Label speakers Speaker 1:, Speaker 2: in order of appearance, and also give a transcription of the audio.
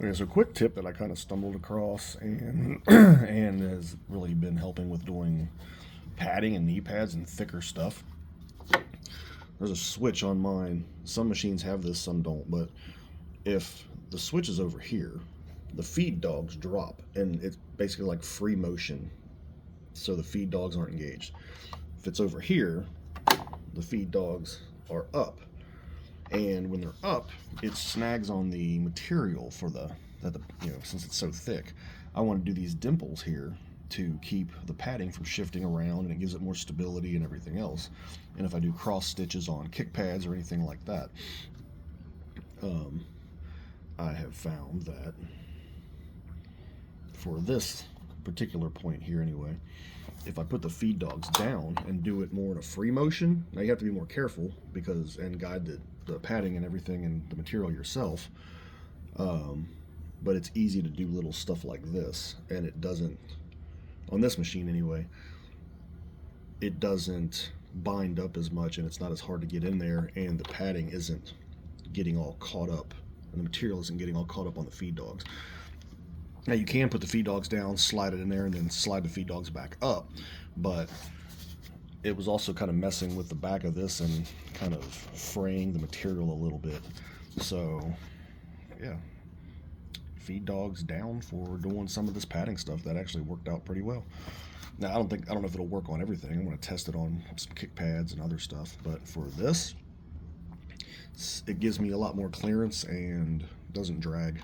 Speaker 1: Okay, so a quick tip that I kind of stumbled across and and has really been helping with doing padding and knee pads and thicker stuff. There's a switch on mine. Some machines have this, some don't, but if the switch is over here, the feed dogs drop, and it's basically like free motion, so the feed dogs aren't engaged. If it's over here, the feed dogs are up, and when they're up, it snags on the material for since it's so thick. I want to do these dimples here to keep the padding from shifting around, and it gives it more stability and everything else. And if I do cross stitches on kick pads or anything like that, I have found that for this particular point here anyway, if I put the feed dogs down and do it more in a free motion, now you have to be more careful and guide the padding and everything and the material yourself, but it's easy to do little stuff like this, and it doesn't, on this machine anyway, it doesn't bind up as much, and it's not as hard to get in there, and the padding isn't getting all caught up, and the material isn't getting all caught up on the feed dogs. Now you can put the feed dogs down, slide it in there, and then slide the feed dogs back up, but it was also kind of messing with the back of this and kind of fraying the material a little bit. So yeah, feed dogs down for doing some of this padding stuff. That actually worked out pretty well. Now I don't know if it'll work on everything. I'm going to test it on some kick pads and other stuff, but for this, it gives me a lot more clearance and doesn't drag.